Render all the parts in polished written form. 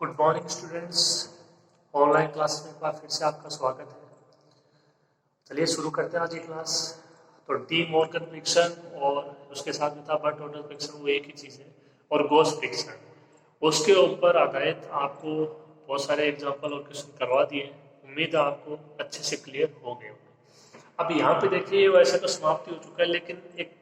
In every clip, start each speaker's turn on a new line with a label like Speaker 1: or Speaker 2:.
Speaker 1: Good morning students. Online class में एक बार फिर से आपका स्वागत है। चलिए शुरू करते हैं आज की क्लास। तो डी मॉर्गन परीक्षण और उसके साथ में था बर्ट ऑर्डर परीक्षण, वो एक ही चीज़ है। और गोस परीक्षण, उसके ऊपर आधारित आपको बहुत सारे एग्जाम्पल और क्वेश्चन करवा दिए। उम्मीद है आपको अच्छे से क्लियर हो गए होंगे। अब यहाँ पे देखिए, वैसे तो समाप्ति हो चुका है, लेकिन एक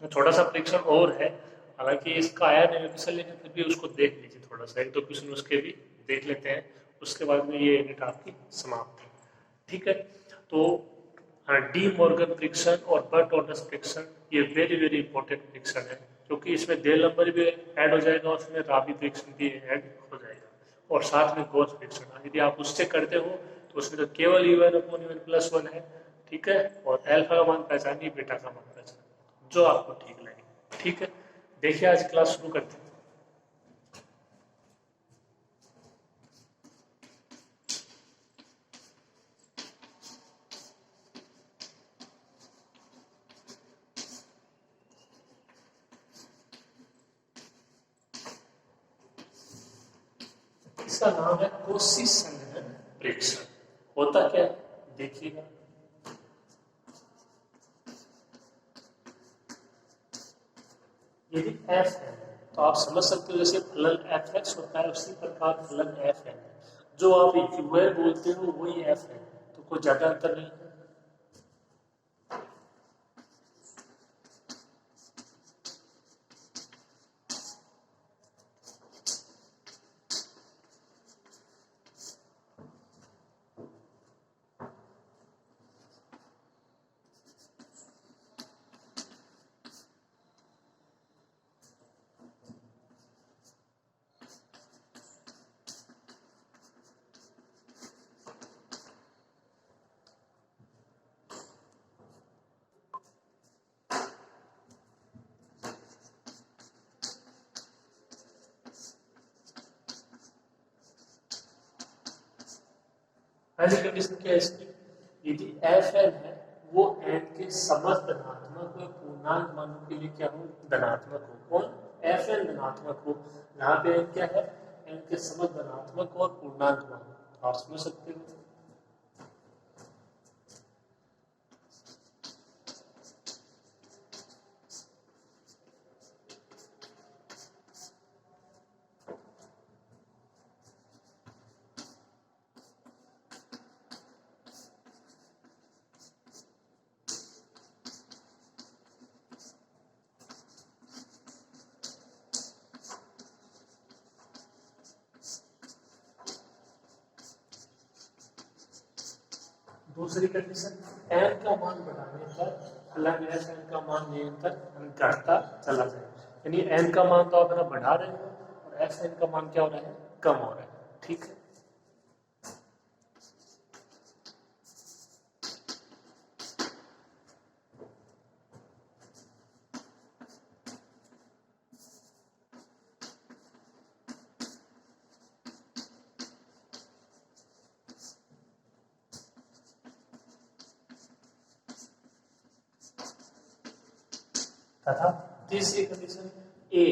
Speaker 1: छोटा सा परीक्षण और है। हालांकि इसका आया नहीं ऑफिशियल, लेकिन फिर भी उसको देख लीजिए थोड़ा सा, एक दो क्वेश्चन उसके भी देख लेते हैं। उसके बाद में ये यूनिट आपकी समाप्त है। ठीक है, तो डी मॉर्गन परीक्षण और बर्ट ऑर्डर परीक्षण ये वेरी वेरी इंपॉर्टेंट परीक्षण है, क्योंकि इसमें डेल नंबर भी ऐड हो जाएगा और उसमें राबी परीक्षण भी ऐड हो जाएगा और साथ में गोस परीक्षण। यदि आप उससे करते हो तो उसमें तो केवल UN अपॉन UN प्लस 1 है। ठीक है, और अल्फा का मान पहचानिए, बीटा का मान पहचानिए, जो आपको ठीक लगे। ठीक है, देखिए आज क्लास शुरू करते हैं। इसका नाम है कोशी संघनन परीक्षण। होता क्या है देखिएगा। यदि f है तो आप समझ सकते हो, जैसे फलन fx होता है उसी प्रकार फलन f है। जो आप इक्विवेलेंट बोलते हो वही f है, तो कोई ज्यादा अंतर नहीं है। पहली कंडीशन क्या है इसकी, यदि Fn है वो n के समस्त धनात्मक व पूर्णांक मानों के लिए क्या हो, धनात्मक हो। कौन? Fn धनात्मक हो। यहाँ पे n क्या है, n के समस्त धनात्मक और पूर्णांक मान। आप समझ सकते हो। दूसरी कंडीशन, n का मान बढ़ाने पर फलन Fn का मान निरंतर घटता चला जाए। यानी n का मान तो आप अपना बढ़ा रहे हो और Fn का मान क्या हो रहा है, कम हो रहा है। ठीक है, तथा तीसरी कंडीशन a,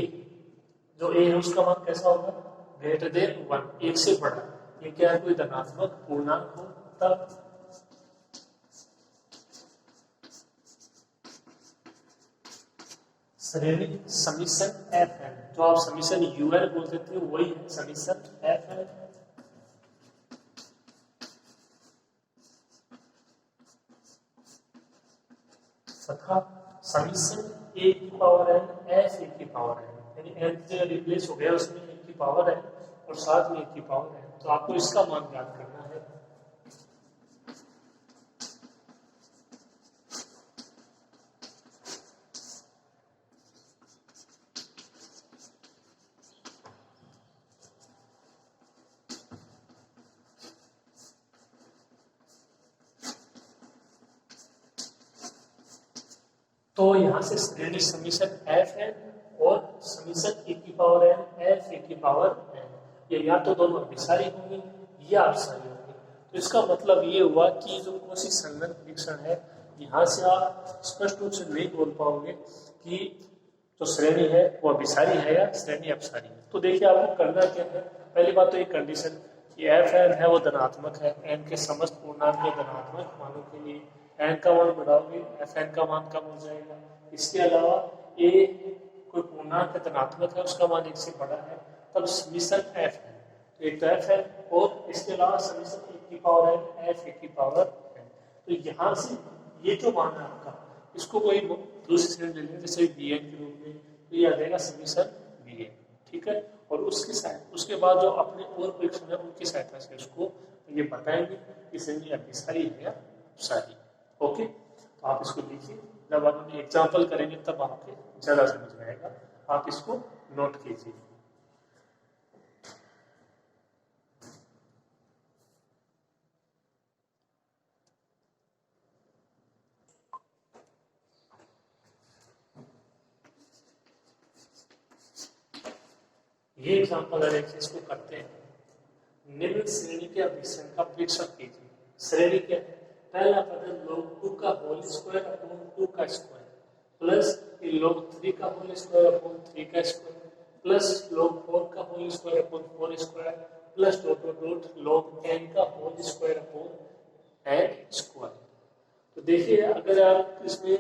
Speaker 1: जो a है उसका मान कैसा होगा, ग्रेटर देन 1, एक से बड़ा। ये क्या है, कोई धनात्मक पूर्णांक हो तब। श्रेणी समीशन Fn, जो आप समीशन UN बोलते थे वही है समीशन Fn। तथा समीशन a की पावर n f a की पावर n, यानी n की जगह रिप्लेस हो गया, उसमें a की पावर है और साथ में a की पावर है। तो आपको इसका मान ज्ञात करना है। तो यहाँ से श्रेणी समीशन Fn और समीशन a की पावर n f a की पावर n, ये या तो दोनों अभिसारी होंगे या अपसारी होंगे। तो इसका मतलब ये हुआ कि जो कोशी संघनन परीक्षण है, यहाँ से आप स्पष्ट रूप से नहीं बोल पाओगे कि जो श्रेणी है वो अभिसारी है या श्रेणी अपसारी है। तो देखिए आपको करना क्या है, पहली बात तो एक कंडीशन कि एफ एन है वो धनात्मक है, एन के समस्त पूर्णांक के धनात्मक मानों के लिए एन का मान बढ़ाओगे एफ एन का मान कम हो जाएगा। इसके अलावा ए कोई पूर्णांक धनात्मक है उसका मान 1 से बड़ा है तब समीशन एफ है, तो एक तो एफ है और इसके अलावा समीशन 1 की पावर एन एफ 1 की पावर एन। तो यहाँ से ये जो मान है आपका इसको कोई दूसरी श्रेणी ले लेंगे जैसे बी एन के रूप में, तो ये आ जाएगा समीशन बी एन, ठीक है। और उसके बाद जो अपने और परीक्षण है उनकी सहायता से उसको ये बताएंगे कि श्रेणी अभिसारी है या अपसारी। ओके, तो आप इसको लिखिए, जब आप एग्जाम्पल करेंगे तब आपके ज्यादा समझ में आएगा, आप इसको नोट कीजिए। ये एग्जाम्पल अगर इसको करते हैं, निम्न श्रेणी के अभिसरण का परीक्षण कीजिए। श्रेणी क्या है, पहला पद है log 2 का होल स्क्वायर अपॉन 2 का स्क्वायर प्लस log 3 का होल स्क्वायर अपॉन 3 का स्क्वायर प्लस log 4 का whole square upon 4 square plus dot dot dot log n का whole square upon n square. तो देखिए अगर आप इसमें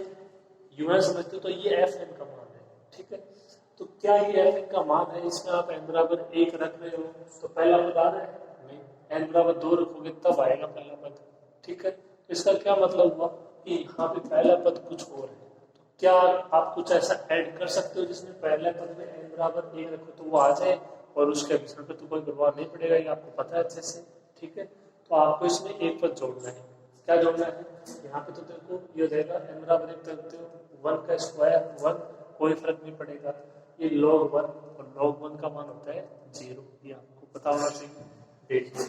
Speaker 1: यूएन समझते हो तो ये एफ एन का मान है, ठीक है। तो क्या ये एफ एन का मान है, इसमें आप एन बराबर 1 रख रहे हो तो पहला पद आ रहा है नहीं, एन बराबर 2 रखोगे तब आएगा पहला पद, ठीक है। तो इसका क्या मतलब हुआ कि यहाँ पे पहला पद कुछ और है, तो क्या आप कुछ ऐसा ऐड कर सकते हो जिसमें पहले पद में एन बराबर 1 रखो तो वो आ जाए और उसके अभिसरण पे तो कोई प्रभाव नहीं पड़ेगा, ये आपको पता है अच्छे से, ठीक है। तो आपको इसमें एक पद जोड़ना है, क्या जोड़ना है, यहाँ पे तो देखो ये हो जाएगा एन बराबर 1 करते हो 1 का स्क्वायर 1, कोई फर्क नहीं पड़ेगा, ये log 1 और log 1 का मान होता है 0, ये आपको पता होना चाहिए। देखिए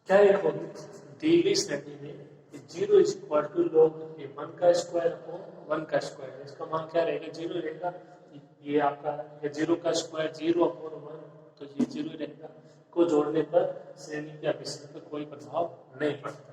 Speaker 1: क्या लिखोगे, दी गई श्रेणी में 0 इज इक्वल टू log 1 का स्क्वायर अपॉन 1 का स्क्वायर, इसका मान क्या रहेगा 0 रहेगा, ये आपका है 0 का स्क्वायर 0 अपॉन 1 तो ये 0 रहेगा, को जोड़ने पर श्रेणी के अभिसरण पर कोई प्रभाव नहीं पड़ता।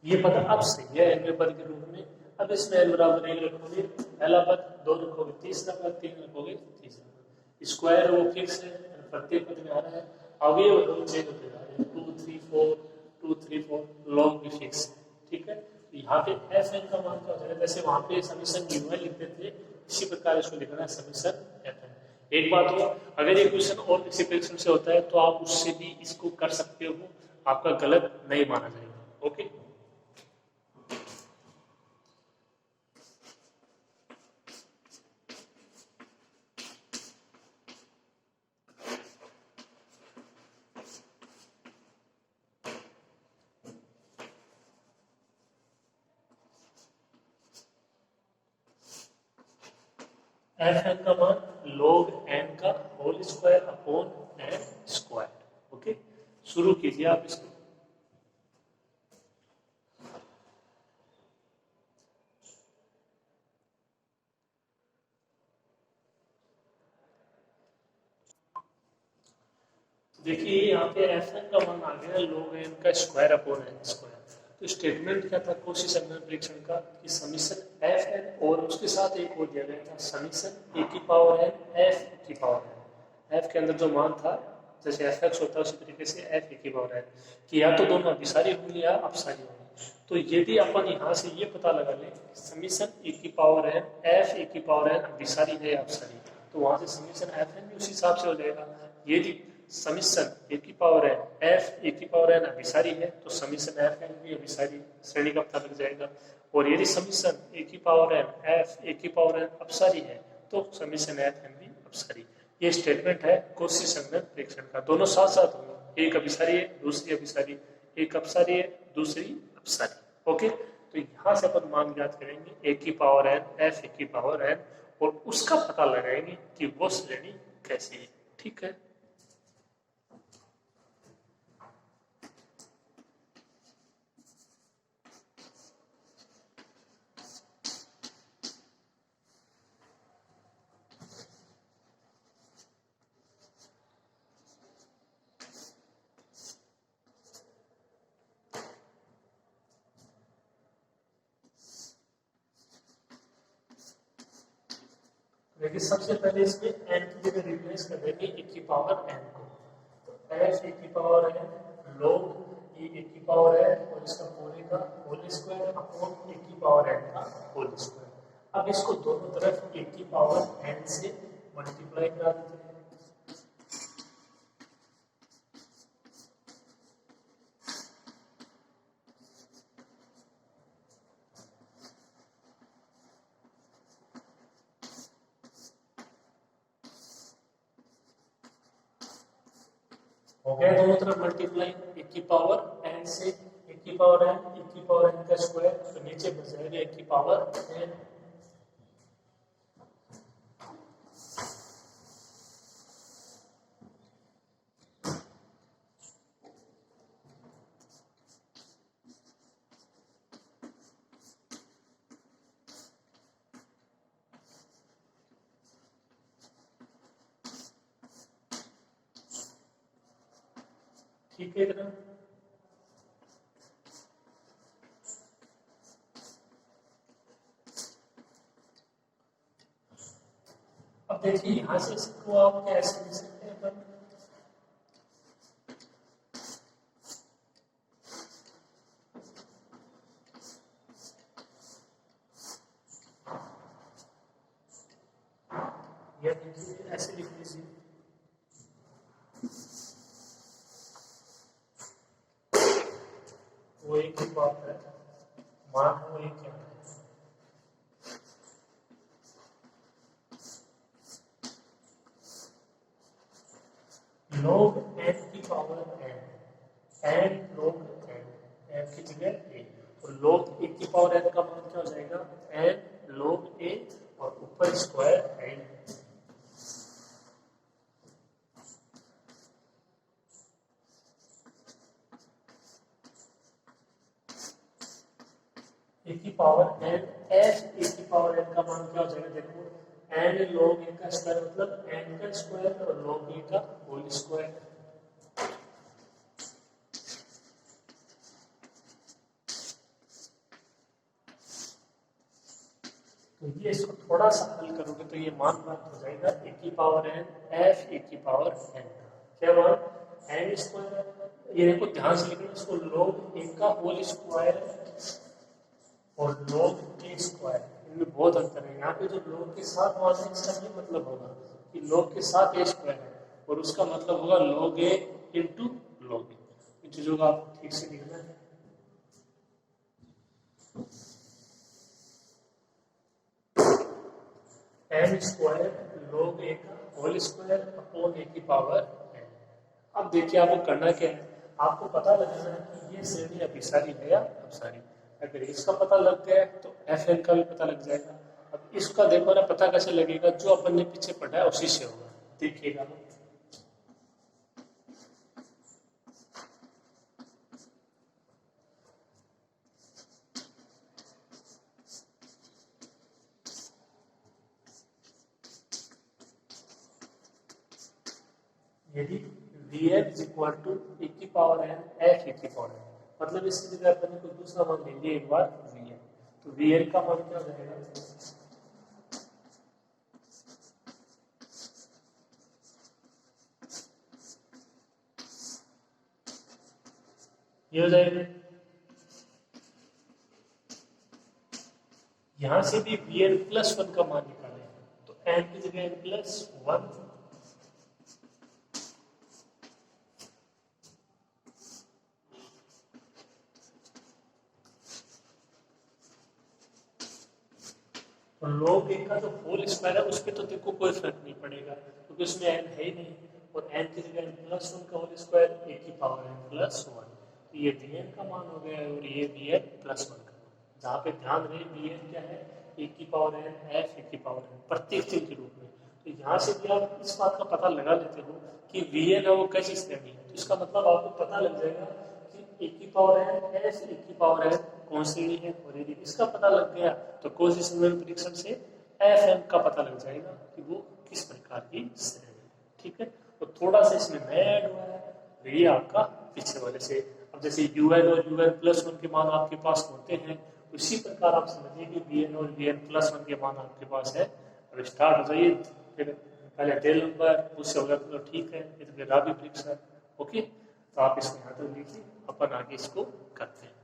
Speaker 1: ये पद अब सही है एन पद के रूप में, अब इसमें एन बराबर 1 रखोगे, पहला पद 2 रखोगे, तीसरा पद 3 रखोगे, तीसरा पद स्क्वायर वो फिक्स है, प्रत्येक पद में आ रहा है, आगे वो चेंज होते जा रहे हैं 2 3 4 2 3 4 लॉग भी फिक्स है, ठीक है। यहाँ पे एफ एन का मान क्या हो जाएगा, जैसे वहां पे समीशन यूएन लिखते थे इसी प्रकार इसको लिखना है समीशन एफ एन। एक बात हुआ, अगर ये क्वेश्चन और किसी परीक्षण से होता है तो आप उससे भी इसको कर सकते हो, आपका गलत नहीं माना जाएगा। ओके, एफ एन का मान log n का whole square upon n square. Okay, शुरू कीजिए आप इसको। देखिए यहाँ पे एफ एन का मान आ गया log n का स्क्वायर अपॉन n स्क्वायर। तो स्टेटमेंट क्या था कॉची संगत परीक्षण का कि समीशन एफ एन और उसके साथ एक और दिया गया था समीशन ए की पावर एन एफ की पावर एन। एफ के अंदर जो मान था जैसे एफ एक्स होता है उसी तरीके से एफ ए की पावर एन कि या तो दोनों अभिसारी होंगे या अपसारी होंगे। तो यदि अपन यहाँ से ये पता लगा लें समीशन ए की पावर एन एफ ए की पावर एन अभिसारी है या अपसारी, तो वहां से समीशन एफ एन भी उसी हिसाब से हो जाएगा। यदि समीशन ए की पावर एन एफ ए की पावर एन अभिसारी है तो समीशन एफ एन भी अभिसारी श्रेणी का पता लग जाएगा। और यदि समीशन ए की पावर एन एफ ए की पावर एन अपसारी है तो समीशन एफ एन भी अपसारी। ये स्टेटमेंट है कॉची संगत परीक्षण का। दोनों साथ साथ होंगे, एक अभिसारी है दूसरी अभिसारी, एक अपसारी है दूसरी अपसारी। ओके, तो यहां से अपन मान ज्ञात करेंगे ए की पावर एन एफ ए की पावर एन और उसका पता लगाएंगे कि वो श्रेणी कैसी है। ठीक है, देखिए सबसे पहले इसमें n की जगह रिप्लेस कर देंगे e की पावर n को। तो f e की पावर n log e की पावर n और इसका पूरे का होल स्क्वायर अपॉन e की पावर n का होल स्क्वायर। अब इसको दोनों तरफ e की पावर n से मल्टीप्लाई करा देते हैं। हो गया दोनों तरफ मल्टीप्लाई e की पावर n से e की पावर n e की पावर n का स्क्वायर, तो नीचे बच जाएगा e की पावर n। ठीक है इतना। अब देखिए यहां से इसको आप कैसे लिख सकते हैं अपन, या देखिए ऐसे लिख लीजिए वो एक ही बात है, मान वो एक क्या है log n की पावर n log n की जगह a, तो log a की पावर n का मान क्या हो जाएगा n log a और ऊपर स्क्वायर n। ए की पावर n f ए की पावर n का मान क्या हो जाएगा देखो n log a का स्क्वायर मतलब n का स्क्वायर और log a का होल स्क्वायर। तो ये इसको थोड़ा सा हल करोगे तो ये मान प्राप्त हो जाएगा ए की पावर n f ए की पावर n। क्या मान n स्क्वायर, ये देखो ध्यान से लिखना इसको log a का होल स्क्वायर और log a स्क्वायर, इनमें बहुत अंतर है। यहाँ पे जो log के साथ मान है इसका ये मतलब होगा कि log के साथ a स्क्वायर है और उसका मतलब होगा log a into log a। इन चीजों का आपको ठीक से लिखना है। n स्क्वायर log a का होल स्क्वायर अपॉन a की पावर n। अब देखिए आपको करना क्या है, आपको पता लगाना है कि ये श्रेणी अभिसारी है या अपसारी। अगर इसका पता लग गया तो एफ एन का भी पता लग जाएगा। अब इसका देखो ना पता कैसे लगेगा, जो अपन ने पीछे पढ़ा है उसी से होगा, देखिएगा। यदि V N is equal to A की पावर एन एफ ए की पावर एन, मतलब इसकी जगह अपन को दूसरा मान ले लिया एक बार वी एन, तो वी एन का मान क्या रहेगा, ये हो जाएगा। यहां से भी वी एन प्लस वन का मान निकाले, तो एन की जगह एन प्लस वन, तो log एक का जो होल स्क्वायर है उस पर तो देखो कोई फर्क नहीं पड़ेगा क्योंकि उसमें एन है ही नहीं, और एन की जगह एन प्लस वन का होल स्क्वायर ए की पावर एन प्लस वन, तो ये वी एन का मान हो गया और ये वी एन प्लस वन का मान, जहाँ पे ध्यान रहे वी एन क्या है, ए की पावर एन एफ ए की पावर एन प्रत्येक चीज के रूप में। तो यहाँ से भी आप इस बात का पता लगा लेते हो कि वी एन है वो कैसी श्रेणी है, तो इसका मतलब आपको पता लग जाएगा कि ए की पावर एन एफ ए की पावर एन कौन श्रेणी है, और यदि इसका पता लग गया तो कोएफिशिएंट प्रेडिक्शन से एफ एम का पता लग जाएगा कि वो किस प्रकार की श्रेणी है। ठीक है, तो थोड़ा सा इसमें नया ऐड हुआ है, ये आपका पीछे वाले से। अब जैसे यू एन और यू एन प्लस वन के मान आपके पास होते हैं, उसी प्रकार आप समझिए कि वी एन और वी एन प्लस वन के मान आपके पास है। अब स्टार्ट हो जाइए, फिर पहले टेल नंबर उससे होगा तो ठीक है, फिर राबी परीक्षा। ओके, तो आप इसको यहाँ तक लिखिए, अपन आगे इसको करते हैं।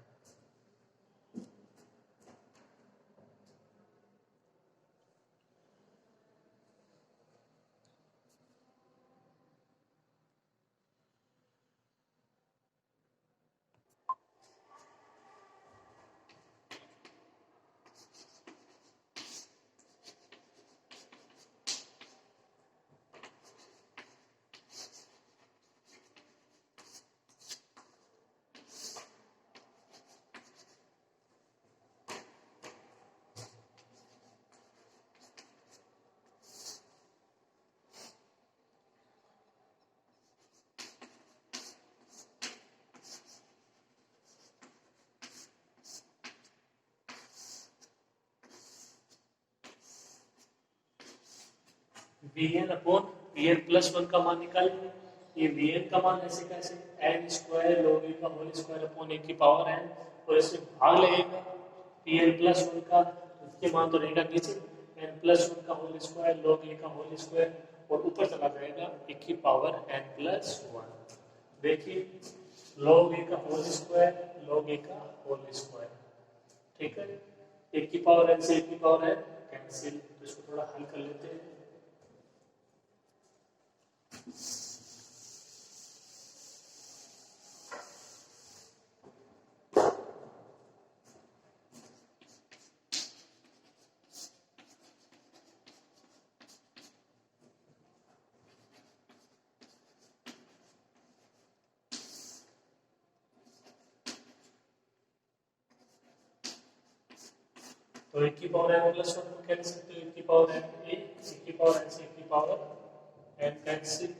Speaker 1: V N upon V N plus one का मान निकालेंगे। ये वी एन का मान ऐसे कैसे, एन स्क्वायर लॉग ए का होल स्क्वायर अपॉन ए की पावर एन, और इसमें भाग लगेगा वी एन प्लस वन का, इसके मान तो रहेगा नीचे एन प्लस वन का होल स्क्वायर लॉग ए का होल स्क्वायर, और ऊपर चला जाएगा ए की पावर एन प्लस वन। देखिए लॉग ए का होल स्क्वायर लॉग ए का होल स्क्वायर, ठीक है, ए की पावर एन से ए की पावर एन कैंसिल, तो इसको थोड़ा हल कर लेते हैं। तो ए की पावर एन प्लस वन को क्या लिख सकते हो, ए की पावर एन ए की पावर एन से ए की power N cancel,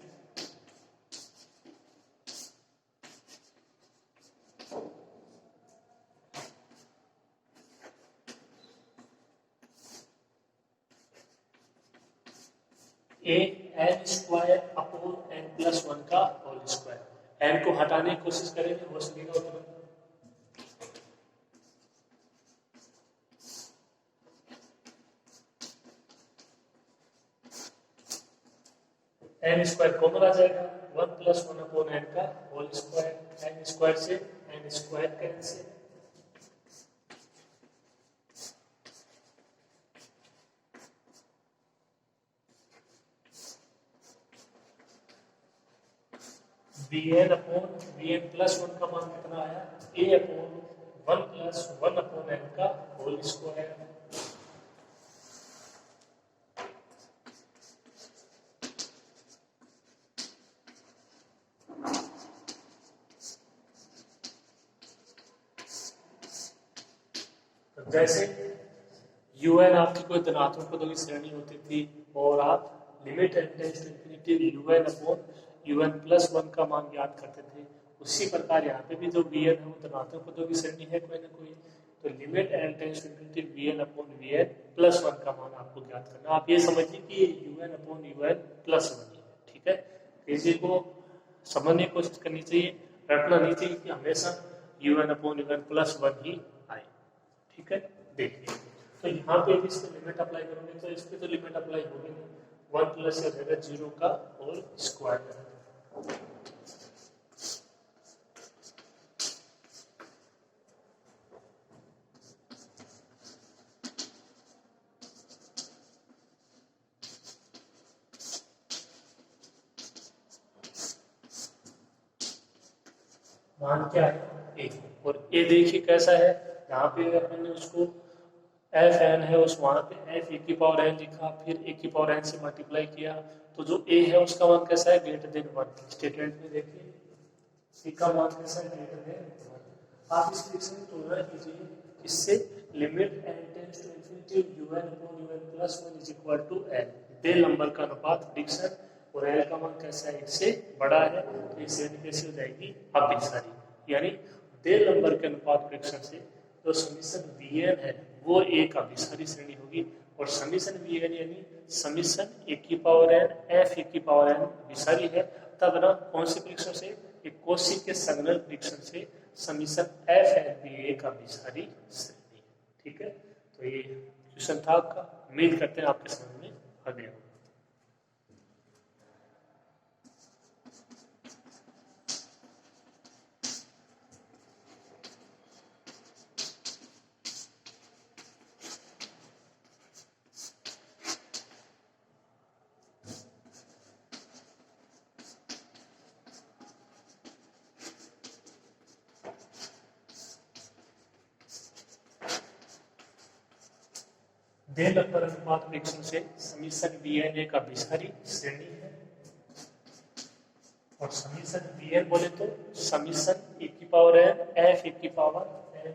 Speaker 1: A N square upon N plus one का होल स्क्वायर, एन को हटाने की कोशिश करेंगे, हो सकेगा उतना। एन स्क्वायर कॉमन आ जाएगा, one plus one upon N का होल स्क्वायर, एन स्क्वायर से N square cancel, V N upon V N plus one का मान कितना आया, A upon one plus one upon N का होल स्क्वायर, जैसे यू एन आपकी कोई धनात्मक पदों की श्रेणी होती थी और आप limit N tends to infinity U N upon U N plus one का मान ज्ञात करते थे, उसी प्रकार यहाँ पे भी जो वी एन है वो धनात्मक पदों की श्रेणी है कोई ना कोई, तो limit N tends to infinity V N upon V N plus one का मान आपको ज्ञात करना। आप ये समझिए कि U N upon U N plus one है, ठीक है। इसी को समझने की कोशिश करनी चाहिए, रटना नहीं चाहिए कि हमेशा un/un प्लस 1 ही आए। ठीक है, देखिए तो यहाँ पे इस पे लिमिट अप्लाई करोगे तो इस पे तो लिमिट अप्लाई होगी नहीं, 1 प्लस या रहेगा 0 का होल स्क्वायर। मान क्या है ए, और ए देखिए कैसा है, यहाँ पे अपन ने उसको एफ एन है उस वहां पे एफ ए की पावर एन लिखा, फिर ए की पावर एन से मल्टीप्लाई किया, तो जो ए है उसका मान कैसा है ग्रेटर देन 1। स्टेटमेंट में देखिए ए का मान कैसा है ग्रेटर देन 1। आप इस ट्रिक से तुलना कीजिए, इससे limit N tends to infinity un/un plus 1 is equal to L, दे नंबर का अनुपात प्रिडिक्शन, और एल का मान कैसा है इससे बड़ा है, तो ये श्रेणी कैसी हो जाएगी अभिसारी, यानी दे नंबर के अनुपात प्रिडिक्शन से जो समीशन वीएन है वो एक अभिसारी श्रेणी होगी, और समीशन वीएन यानी समीशन ए की पावर एन एफ ए की पावर एन अभिसारी है, तब ना कौन से प्रिडिक्शन से, एक कोशी के संगनल प्रिडिक्शन से समीशन एफ एन भी एक अभिसारी श्रेणी। ठीक है, तो ये क्वेश्चन था आपका, उम्मीद करते हैं आपके समझ में आ गया। दे नंबर अनुपात प्रिडिक्शन से समीशन वीएन एक अभिसारी श्रेणी है, और समीशन वीएन बोले तो समीशन ए की पावर एन एफ ए की पावर एन।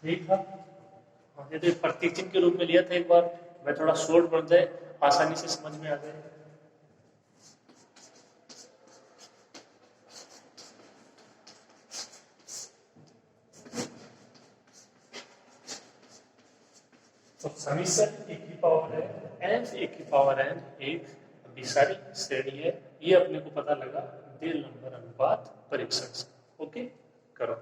Speaker 1: ठीक है, यदि प्रतीक चिन्ह के रूप में लिया था एक बार, मैं थोड़ा शॉर्ट बन जाए आसानी से समझ में आ जाए। तो समीशन ए की पावर है एफ ए की पावर एन एक अभिसारी श्रेणी है, ये अपने को पता लगा दे नंबर अनुपात परीक्षण से। ओके, करो।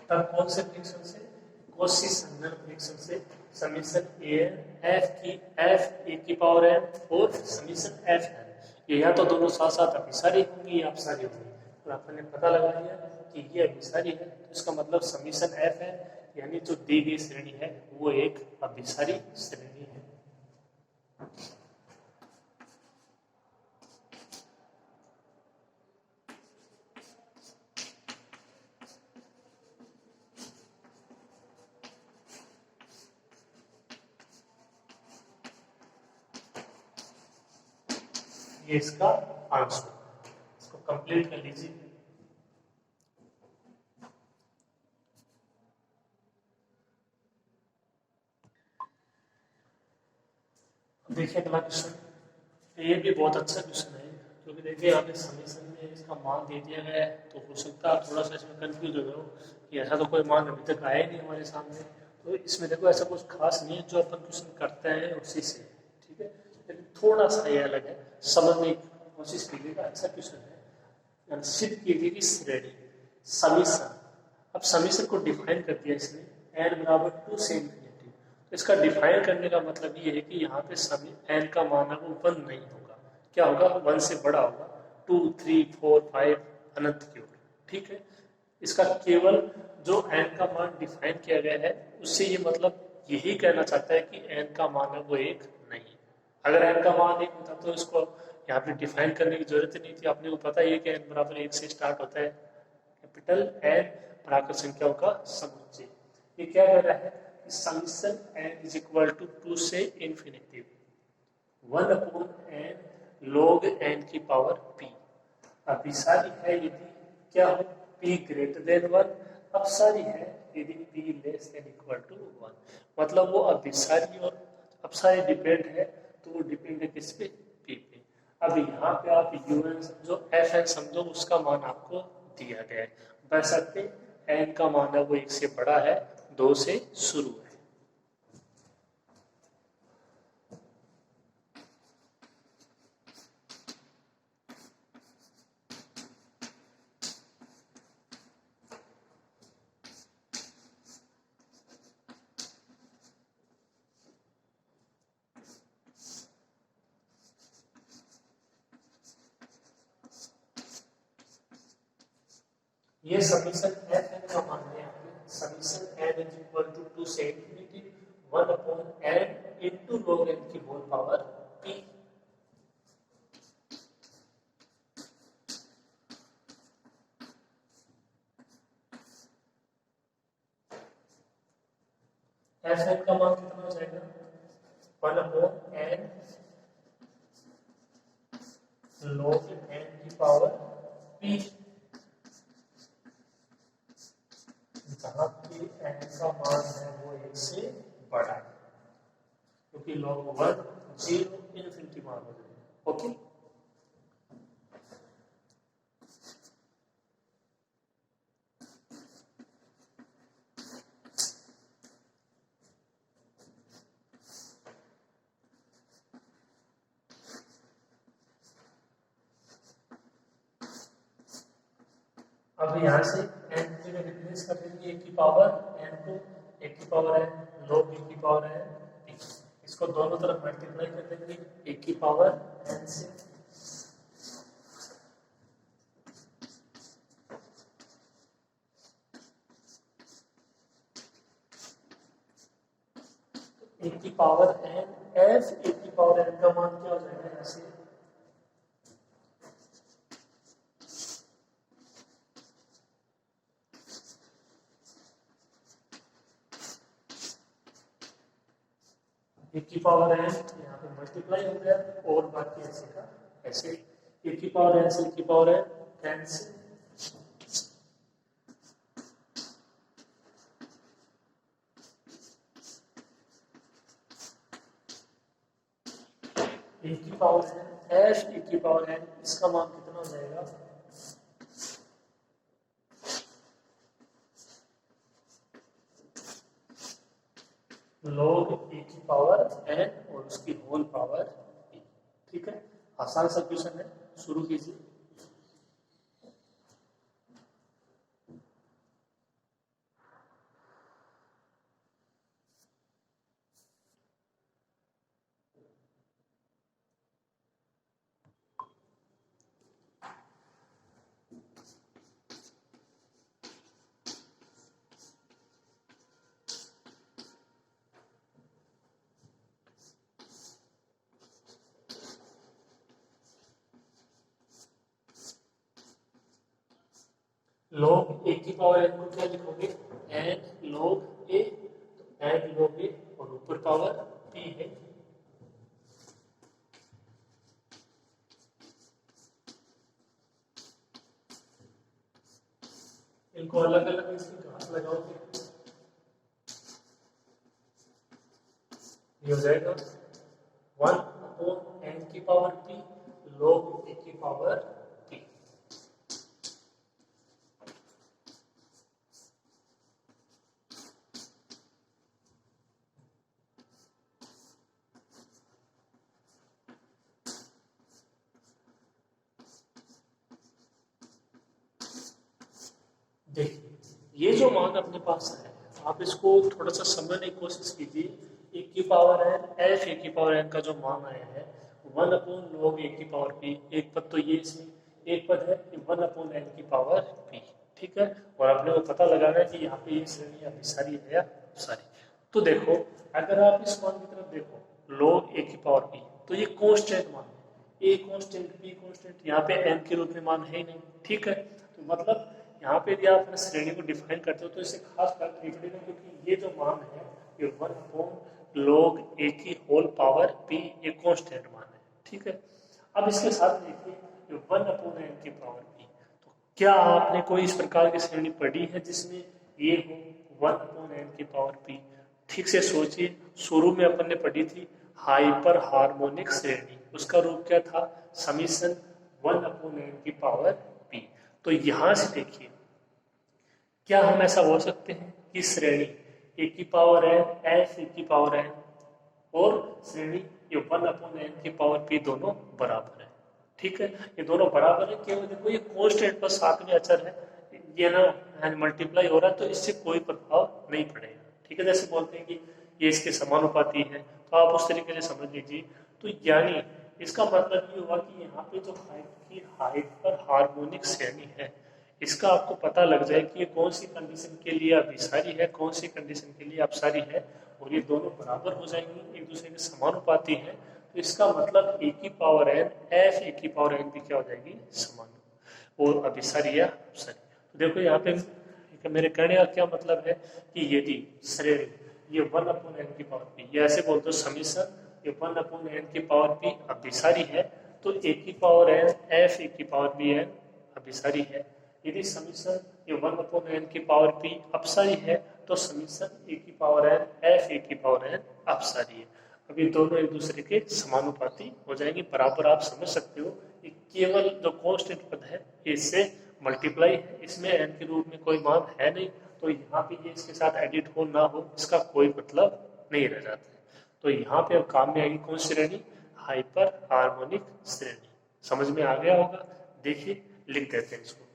Speaker 1: तब कौन से फ्रिक्शन से, कोशी संगनल फ्रिक्शन से समीशन ए एफ ए की पावर एन और समीशन एफ एन, ये या तो दोनों साथ साथ अभिसारी होंगी या अपसारी होंगी, और आपने पता लगा लिया कि ये अभिसारी है, तो इसका मतलब समीशन एफ एन यानी जो दी गई श्रेणी है वो एक अभिसारी श्रेणी है। ये इसका आंसर, इसको कंप्लीट कर लीजिए। देखिए अगला क्वेश्चन, ये भी बहुत अच्छा क्वेश्चन है, क्योंकि देखिए यहाँ पे समीशन में इसका मान दे दिया गया है, तो हो सकता है थोड़ा सा इसमें कंफ्यूज हो गए हो कि ऐसा तो कोई मान अभी तक आया नहीं हमारे सामने, तो इसमें देखो ऐसा कुछ खास नहीं है, जो अपन क्वेश्चन करते हैं उसी से। ठीक है, लेकिन थोड़ा सा ये अलग है, समझने की कोशिश कीजिएगा, अच्छा क्वेश्चन है। सिद्ध कीजिए कि श्रेणी समीशन, अब समीशन को डिफाइन कर दिया इसने n बराबर 2 से इंफिनिटी, तो इसका डिफाइन करने का मतलब ये है कि यहाँ पे समी n का मान है वो 1 नहीं होगा, क्या होगा 1 से बड़ा होगा, 2 3 4 5 अनंत की ओर। ठीक है, इसका केवल जो n का मान डिफाइन किया गया है उससे ये मतलब यही कहना चाहता है कि n का मान है वो एक नहीं है। अगर n का मान एक होता तो इसको यहाँ पे डिफाइन करने की जरूरत नहीं थी, आपने को पता ही है कि n बराबर 1 से स्टार्ट होता है, कैपिटल N प्राकृत संख्याओं का समुच्चय। ये क्या कह रहा है कि summation n is equal to 2 से इंफिनिटी 1/n log n की पावर p। अभिसारी है यदि क्या हो p ग्रेटर देन 1, अपसारी है यदि p less than equal to 1। मतलब वो अभिसारी और अपसारी डिपेंड है, तो वो डिपेंड है किस पे, p पे। अब यहाँ पे आप un समझो, fn समझो, उसका मान आपको दिया गया है। बशर्ते n का मान है वो 1 से बड़ा है, 2 से शुरू है। ये समीशन एफ एन का मान है। Summation N is equal to 2 से infinity 1 upon N into log n की whole power p। F N का मान कितना हो जाएगा, 1 अपॉन एन log n की पावर p, जहां पे n का मान है वो 1 से बड़ा है, क्योंकि log 1 0 इनफिनिटी मान हो जाएगा। ओके, अब यहाँ से n की जगह रिप्लेस कर देंगे 1 की पावर n को, 1 की पावर n log 1 की पावर n p। इसको दोनों तरफ मल्टीप्लाई कर देंगे 1 की पावर n से। एक की पावर n f, 1 की पावर n का मान क्या हो जाएगा यहाँ से, एक की पावर n यहाँ पे मल्टीप्लाई हो गया, और बाकी ऐसे का ऐसे, 1 की पावर n से 1 की पावर n कैंसिल, एक की पावर n f, 1 की पावर n, इसका मान कितना हो जाएगा, log 1 की पावर n और उसकी होल पावर p। ठीक है, आसान सा क्वेश्चन है, शुरू कीजिए। log 1 की पावर n को क्या लिखोगे, n log a, तो n log a और ऊपर पावर p है। इनको अलग अलग इसकी घात लगाओगे, ये हो जाएगा 1 अपॉन n की पावर p log a की पावर p। देखिए, ये जो मान अपने पास है, आप इसको थोड़ा सा समझने की कोशिश कीजिए। 1 की पावर n f, 1 की पावर n का जो मान आया है 1 अपॉन log 1 की पावर p, एक पद तो ये इसमें, एक पद है 1 अपॉन n की पावर p। ठीक है, और आपने वो पता लगाना है कि यहाँ पे ये श्रेणी अभिसारी है या अपसारी। तो देखो, अगर आप इस मान की तरफ देखो log 1 की पावर p, तो ये कांस्टेंट मान है, a कांस्टेंट b कांस्टेंट, यहाँ पे n के रूप में मान है ही नहीं। ठीक है, तो मतलब यहाँ पे यदि आप अपने श्रेणी को डिफाइन करते हो तो इसे खास फर्क नहीं पड़ेगा, क्योंकि ये जो मान है ये 1 अपॉन log a की होल पावर p एक कांस्टेंट मान है, ठीक है। अब इसके साथ देखिए 1/n की पावर p, तो क्या आपने कोई इस प्रकार की श्रेणी पढ़ी है जिसमें ये हो 1/n की पावर p? ठीक से सोचिए, शुरू में अपन ने पढ़ी थी हाइपर हार्मोनिक श्रेणी, उसका रूप क्या था, समीशन 1/n की पावर p। तो यहां से देखिए क्या हम ऐसा बोल सकते हैं कि श्रेणी ए की पावर n एफ ए की पावर n और श्रेणी ये 1/n की पावर p दोनों बराबर है, ठीक है। ये दोनों बराबर है, केवल देखो ये कांस्टेंट पर साथ में अचर है, ये ना मल्टीप्लाई हो रहा है, तो इससे कोई प्रभाव नहीं पड़ेगा, ठीक है। जैसे बोलते हैं कि ये इसके समानुपाती है, तो आप उस तरीके से समझ लीजिए। तो यानी इसका मतलब ये हुआ कि यहाँ पे जो हाइपर हार्मोनिक श्रेणी है, इसका आपको पता लग जाए कि ये कौन सी कंडीशन के लिए अभिसारी है, कौन सी कंडीशन के लिए अपसारी है, और ये दोनों बराबर हो जाएंगी, एक दूसरे के समानुपाती है, तो इसका मतलब ए की पावर n एफ ए की पावर n भी क्या हो जाएगी, समान और अभिसारी या अपसारी। तो देखो यहाँ पे मेरे कहने का क्या मतलब है कि यदि श्रेणी ये 1/n की पावर p, ये ऐसे बोलते हो समीशन ये 1/n की पावर p अभिसारी है, तो ए की पावर n एफ ए की पावर b n अभिसारी है। यदि समीशन ये 1/n की पावर p अपसारी है, तो समीशन ए की पावर n एफ ए की पावर n अपसारी है। अब ये दोनों एक दूसरे के समानुपाती हो जाएंगे, बराबर। आप समझ सकते हो कि केवल जो कांस्टेंट पद है इससे मल्टीप्लाई है, इसमें n के रूप में कोई मान है नहीं, तो यहाँ पे ये इसके साथ एडिट हो ना हो इसका कोई मतलब नहीं रह जाता है। तो यहाँ पे अब काम में आएगी कौन सी श्रेणी, हाइपर हार्मोनिक श्रेणी। समझ में आ गया होगा, देखिए लिख देते हैं इसको।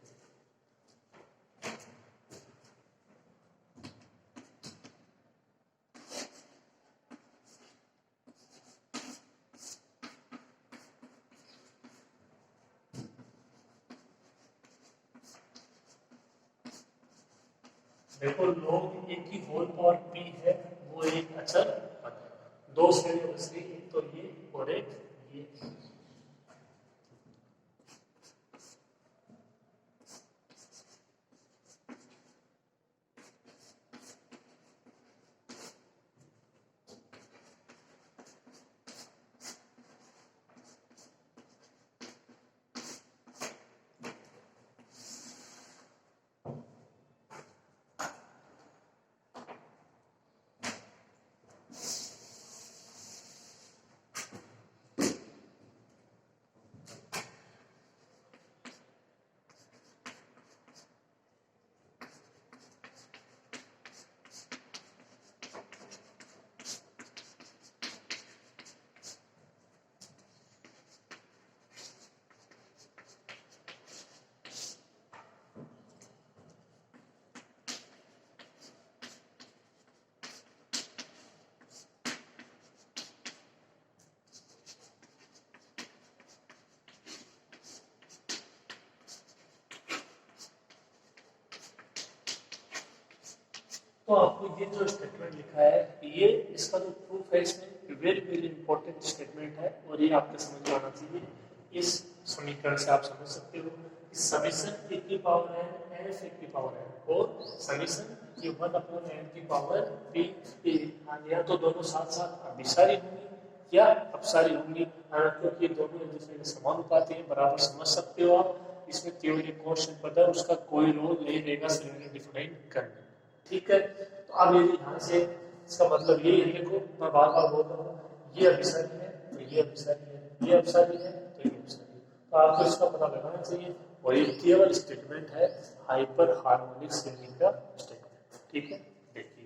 Speaker 1: देखो log a की होल पावर p है, वो एक अचर पद है, दो श्रेणी बच गई, एक तो ये और एक ये। तो आपको ये जो स्टेटमेंट लिखा है, ये इसका जो प्रूफ है इसमें वेरी वेरी इंपॉर्टेंट स्टेटमेंट है, और ये आपके समझ में आना चाहिए। इस समीकरण से आप समझ सकते हो कि समीशन ए की पावर n एफ ए की पावर n और समीशन ये 1/n की पावर p ए, या तो दोनों साथ साथ अभिसारी होंगी या अपसारी होंगी, क्योंकि ये दोनों एक दूसरे के समानुपाती हैं, बराबर समझ सकते हो आप। इसमें केवल एक कांस्टेंट पद है, उसका कोई रोल नहीं रहेगा श्रेणी डिफाइन करने, ठीक है। तो अब यदि यहाँ से इसका मतलब यही है, देखो मैं बार बार बोल रहा हूँ, ये अभिसारी है तो ये अभिसारी है, ये अभिसारी है तो ये अभिसारी है, तो आपको इसका पता लगाना चाहिए। और ये केवल स्टेटमेंट है हाइपर हार्मोनिक श्रेणी का स्टेटमेंट, ठीक है। देखिए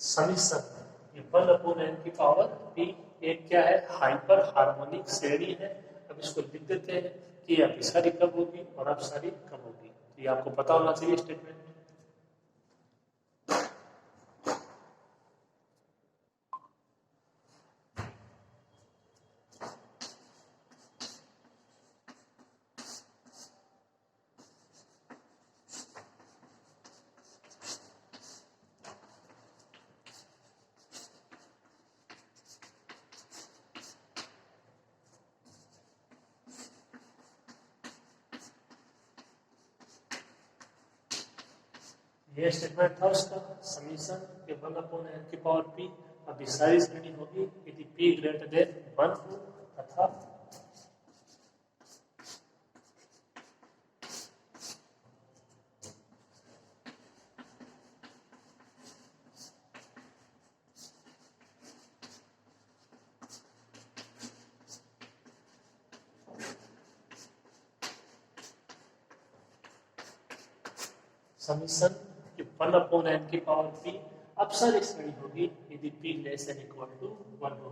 Speaker 1: समीशन ये 1/n की पावर p एक क्या है, हाइपर हार्मोनिक श्रेणी है। अब इसको लिख देते हैं कि अभिसारी कब होगी और अपसारी कब होगी, तो ये आपको पता होना चाहिए स्टेटमेंट। ये स्टेटमेंट था उसका, समीशन के 1/n की पावर p। अब सारी श्रेणी होगी यदि p ग्रेटर देन 1 हो तथा समीशन 1/n की पावर p अपसारी श्रेणी होगी यदि p less than equal to 1 हो।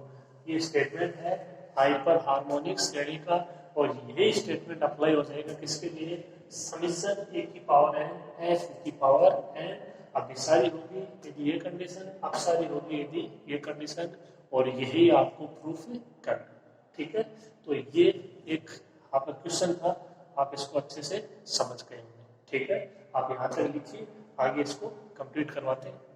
Speaker 1: ये स्टेटमेंट है हाइपर हार्मोनिक श्रेणी का, और यही स्टेटमेंट अप्लाई हो जाएगा किसके लिए, समीशन a की पावर n f की पावर n अभिसारी होगी यदि ये कंडीशन, अपसारी होगी यदि ये कंडीशन, और यही आपको प्रूफ करना। ठीक है, तो ये एक आपका क्वेश्चन था, आप इसको अच्छे से समझ गए होंगे। ठीक है, आप यहाँ तक लिखिए, आगे इसको कंप्लीट करवाते हैं।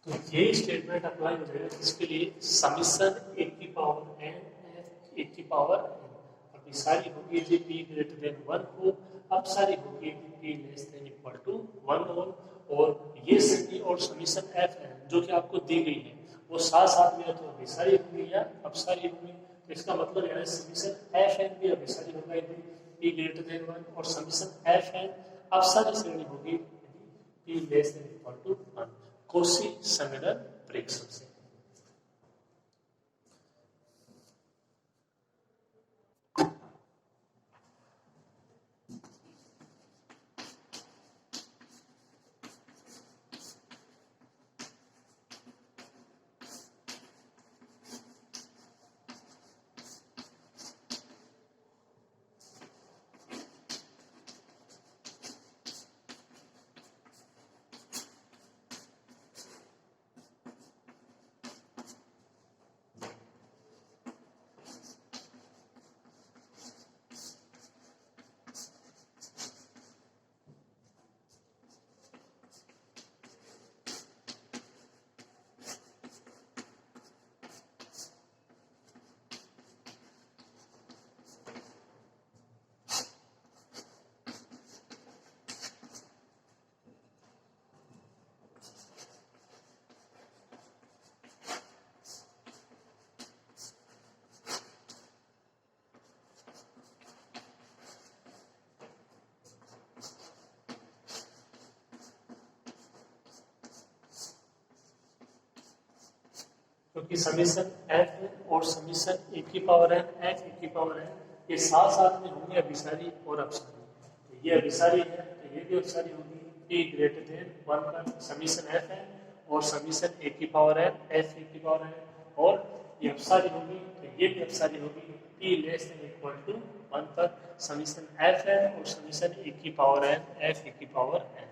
Speaker 1: तो यही स्टेटमेंट अप्लाई हो जाएगा इसके लिए, समीशन a की पावर n f a की पावर n। अब सारी होगी यदि p ग्रेटर देन 1 हो, अब सारी होगी यदि p less than equal to 1 हो, और ये श्रेणी और समीशन f है जो कि आपको दी गई है वो साथ साथ में तो अभिसारी होगी या अपसारी होगी। तो इसका मतलब यहाँ समीशन f n भी अभिसारी होगा यदि p ग्रेटर देन 1, और समीशन f n अपसारी श्रेणी होगी यदि p less than equal to 1। Cauchy संगणन परीक्षण से क्योंकि समीशन f और समीशन a की पावर n f a की पावर n ये साथ साथ में होंगे अभिसारी और अपसारी। तो ये अभिसारी है तो ये भी अपसारी होगी p ग्रेटर देन 1 पर समीशन f n, और समीशन a की पावर n f a की पावर n, और ये अपसारी होगी तो ये भी अपसारी होगी p less than equal to 1 पर समीशन f n और समीशन a की पावर n f a की पावर n।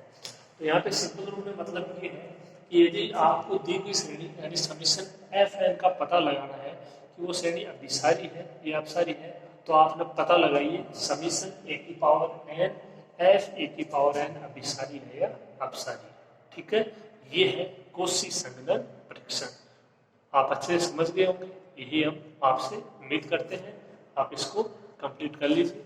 Speaker 1: तो यहाँ पे सिंपल रूप में मतलब ये है कि यदि आपको दी गई श्रेणी यानी समीशन एफ एन का पता लगाना है कि वो श्रेणी अभिसारी है या अपसारी है, तो आपने पता लगाइए समीशन ए की पावर एन एफ ए की पावर एन अभिसारी है या अपसारी। ठीक है, ये है कोशी संगणन परीक्षण। आप अच्छे से समझ गए होंगे, यही हम आपसे उम्मीद करते हैं। आप इसको कंप्लीट कर लीजिए।